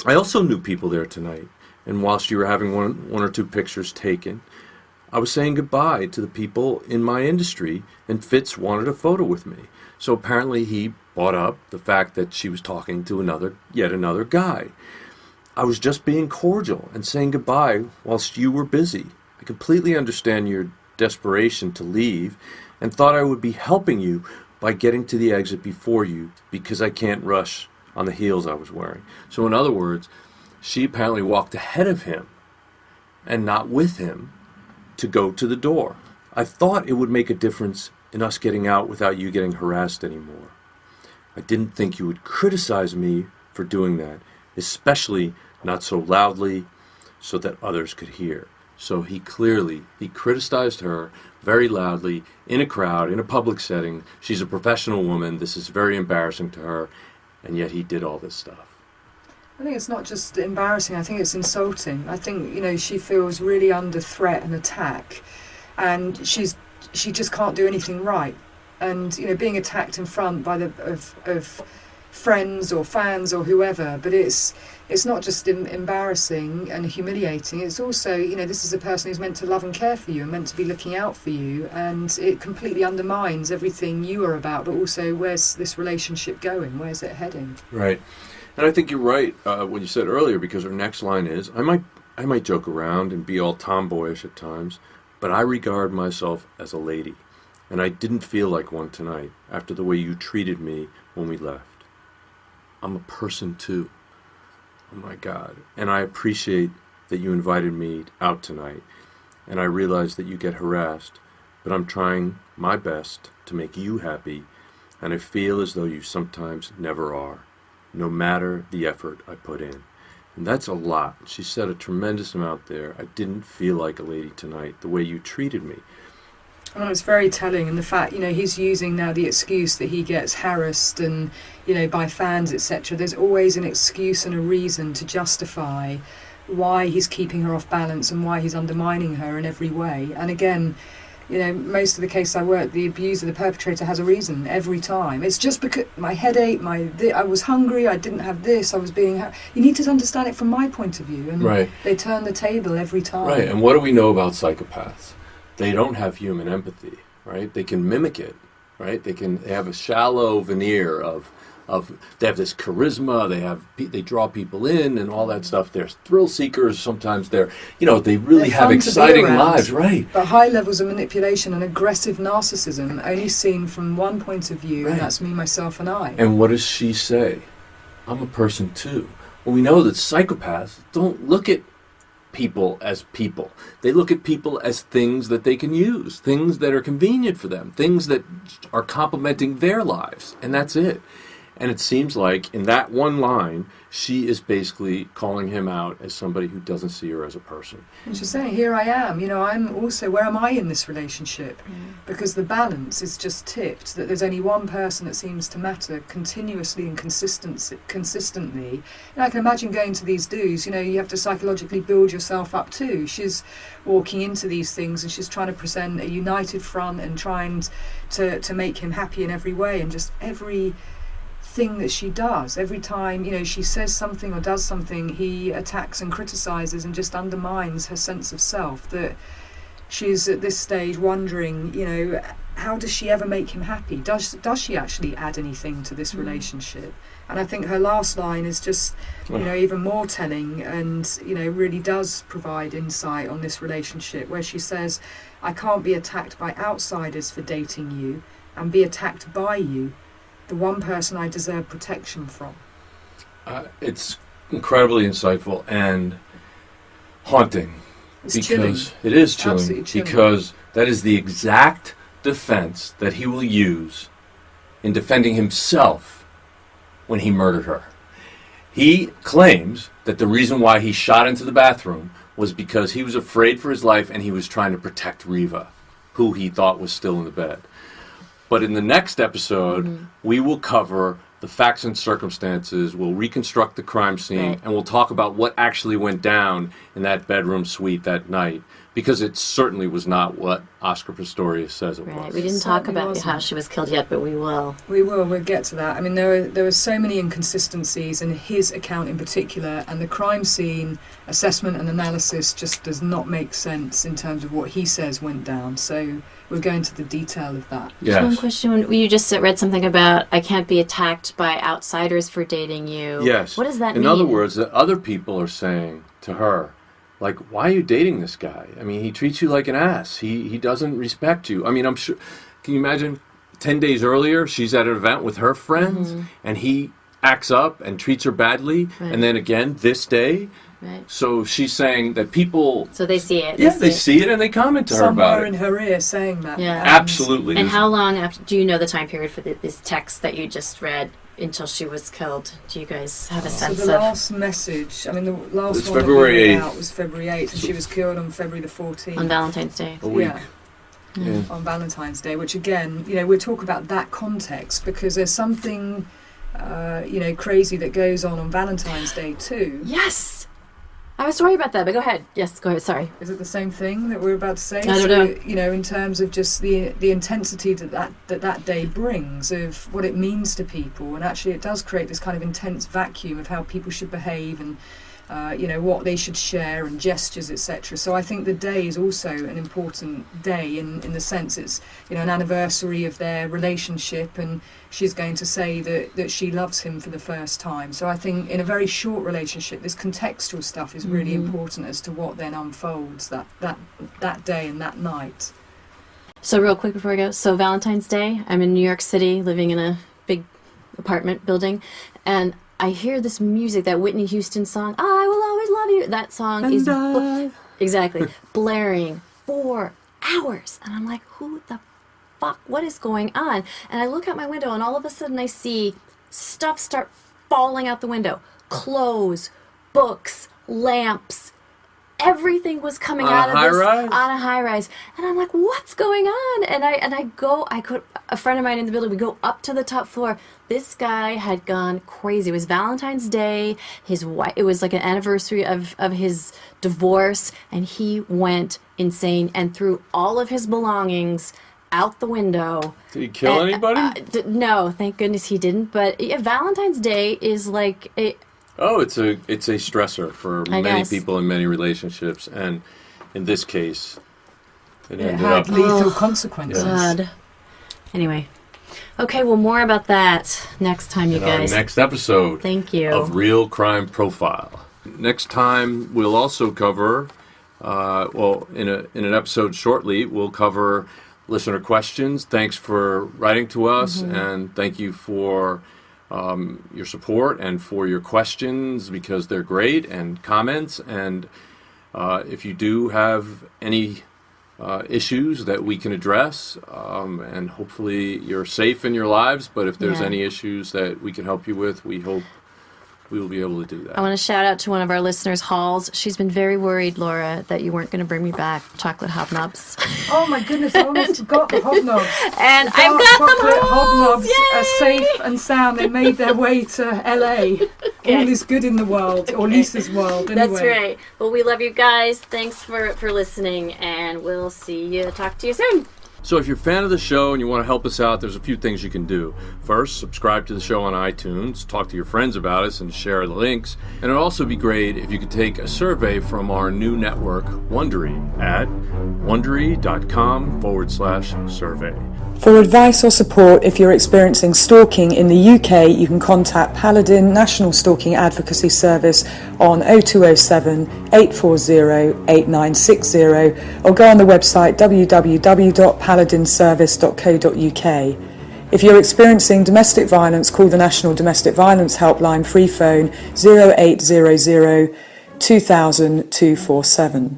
I also knew people there tonight, and whilst you were having one or two pictures taken, I was saying goodbye to the people in my industry, and Fitz wanted a photo with me. So apparently he brought up the fact that she was talking to yet another guy. I was just being cordial and saying goodbye whilst you were busy. I completely understand your desperation to leave and thought I would be helping you by getting to the exit before you because I can't rush on the heels I was wearing. So in other words, she apparently walked ahead of him and not with him to go to the door. I thought it would make a difference in us getting out without you getting harassed anymore. I didn't think you would criticize me for doing that, especially not so loudly so that others could hear. So he criticized her very loudly in a crowd, in a public setting. She's a professional woman. This is very embarrassing to her. And yet he did all this stuff. I think it's not just embarrassing, I think it's insulting. I think, she feels really under threat and attack, and she just can't do anything right. And, being attacked in front by of friends or fans or whoever, but it's not just embarrassing and humiliating, it's also, this is a person who's meant to love and care for you and meant to be looking out for you, and it completely undermines everything you are about, but also where's this relationship going, where's it heading? Right. And I think you're right what you said earlier, because her next line is, I might joke around and be all tomboyish at times, but I regard myself as a lady, and I didn't feel like one tonight after the way you treated me when we left. I'm a person too. Oh my God. And I appreciate that you invited me out tonight, and I realize that you get harassed, but I'm trying my best to make you happy, and I feel as though you sometimes never are, no matter the effort I put in. And that's a lot. She said a tremendous amount there. I didn't feel like a lady tonight, the way you treated me. Well, it's very telling, and the fact, he's using now the excuse that he gets harassed and, by fans, etc. There's always an excuse and a reason to justify why he's keeping her off balance and why he's undermining her in every way. And again, most of the cases I work, the abuser, the perpetrator has a reason every time. It's just because my headache, I was hungry, I didn't have this, I was being... You need to understand it from my point of view. And right. They turn the table every time. Right, and what do we know about psychopaths? They don't have human empathy, right? They can mimic it, right? They have a shallow veneer of they have this charisma, they draw people in and all that stuff. They're thrill seekers, sometimes they really have exciting lives, right? But high levels of manipulation and aggressive narcissism only seen from one point of view, right. And that's me, myself, and I. And what does she say? I'm a person too. Well, we know that psychopaths don't look at people as people. They look at people as things that they can use, things that are convenient for them, things that are complementing their lives, and that's it. And it seems like in that one line, she is basically calling him out as somebody who doesn't see her as a person. And she's saying, here I am, I'm also, where am I in this relationship? Because the balance is just tipped, that there's only one person that seems to matter continuously and consistently. And I can imagine going to these dues, you have to psychologically build yourself up too. She's walking into these things and she's trying to present a united front and trying to make him happy in every way, and just every thing that she does, every time she says something or does something, he attacks and criticizes and just undermines her sense of self. That she's at this stage wondering, how does she ever make him happy? Does she actually add anything to this relationship? And I think her last line is just even more telling, and really does provide insight on this relationship, where she says, I can't be attacked by outsiders for dating you and be attacked by you, the one person I deserve protection from. It's incredibly insightful and haunting. It's chilling. It is chilling. Absolutely chilling. Because that is the exact defense that he will use in defending himself when he murdered her. He claims that the reason why he shot into the bathroom was because he was afraid for his life and he was trying to protect Reeva, who he thought was still in the bed. But in the next episode, we will cover the facts and circumstances, we'll reconstruct the crime scene, right. And we'll talk about what actually went down in that bedroom suite that night, because it certainly was not what Oscar Pistorius says it was. We didn't talk about how she was killed yet, but we will. We'll get to that. I mean, there were so many inconsistencies in his account in particular, and the crime scene assessment and analysis just does not make sense in terms of what he says went down. So we'll go into the detail of that. Yes. One question, you just read something about, I can't be attacked by outsiders for dating you. Yes. What does that mean? In other words, that other people are saying to her, like, why are you dating this guy? I mean, he treats you like an ass. He doesn't respect you. I mean, I'm sure, can you imagine 10 days earlier, she's at an event with her friends, and he acts up and treats her badly, and then again this day. Right. So she's saying that people... So they see it. Yeah, they see it and they comment to her about Somewhere it. in her ear saying that. Yeah. Absolutely. And how long after, do you know the time period for this text that you just read? until she was killed? Do you guys have a So sense the of? last message, I mean, the last It's one February that we 8th. read out was February 8th, and she was killed on February the 14th. On Valentine's Day. A week. Yeah. Yeah. On Valentine's Day, which again, we'll talk about that context because there's something, crazy that goes on Valentine's Day too. Yes! I was sorry about that, but go ahead. Yes, go ahead. Sorry. Is it the same thing that we're about to say? I don't know. In terms of just the intensity that day brings of what it means to people, and actually it does create this kind of intense vacuum of how people should behave and what they should share and gestures, etc. So I think the day is also an important day in the sense it's an anniversary of their relationship, and she's going to say that she loves him for the first time. So I think in a very short relationship, this contextual stuff is really important as to what then unfolds that day and that night. So real quick before I go, so Valentine's Day, I'm in New York City living in a big apartment building, and I hear this music, that Whitney Houston song, I Will Always Love You. That song is exactly blaring 4 hours. And I'm like, who the fuck? What is going on? And I look out my window and all of a sudden I see stuff start falling out the window. Clothes, books, lamps. Everything was coming out of this on a high rise, and I'm like, "What's going on?" And a friend of mine in the building. We go up to the top floor. This guy had gone crazy. It was Valentine's Day. His wife. It was like an anniversary of his divorce, and he went insane and threw all of his belongings out the window. Did he kill anybody? No, thank goodness he didn't. But yeah, Valentine's Day is like a. Oh, it's a stressor for many guess. people in many relationships, and in this case, it ended had up. lethal consequences. God. Anyway. Okay, well, more about that next time, you in guys. our next episode Thank you. of Real Crime Profile. Next time, we'll also cover, in an episode shortly, we'll cover listener questions. Thanks for writing to us, and thank you for your support and for your questions, because they're great, and comments. And if you do have any issues that we can address, and hopefully you're safe in your lives, but if there's any issues that we can help you with, we hope we will be able to do that. I want to shout out to one of our listeners, Halls. She's been very worried, Laura, that you weren't going to bring me back chocolate hobnobs. Oh my goodness, I almost forgot the hobnobs. And Dark I've got them, chocolate Halls! hobnobs are safe and sound. They made their way to LA. Okay. All is good in the world, or Lisa's world. Anyway. That's right. Well, we love you guys. Thanks for listening, and we'll talk to you soon. So if you're a fan of the show and you want to help us out, there's a few things you can do. First, subscribe to the show on iTunes, talk to your friends about us, and share the links. And it'd also be great if you could take a survey from our new network, Wondery, at wondery.com/survey. For advice or support if you're experiencing stalking in the UK, you can contact Paladin National Stalking Advocacy Service on 0207 840 8960 or go on the website www.paladinservice.co.uk. If you're experiencing domestic violence, call the National Domestic Violence Helpline free phone 0800 2000 247.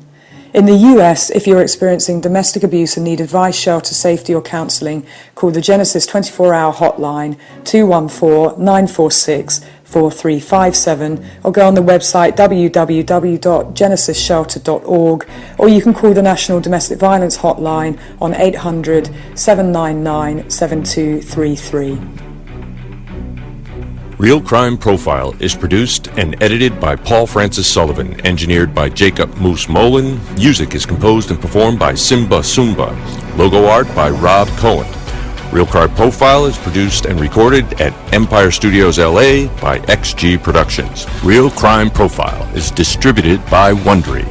In the US, if you're experiencing domestic abuse and need advice, shelter, safety or counselling, call the Genesis 24-hour hotline 214-946-4357 or go on the website www.genesisshelter.org, or you can call the National Domestic Violence Hotline on 800 799 7233. Real Crime Profile is produced and edited by Paul Francis Sullivan, engineered by Jacob Moose Molin. Music is composed and performed by Simba Sumba. Logo art by Rob Cohen. Real Crime Profile is produced and recorded at Empire Studios LA by XG Productions. Real Crime Profile is distributed by Wondery.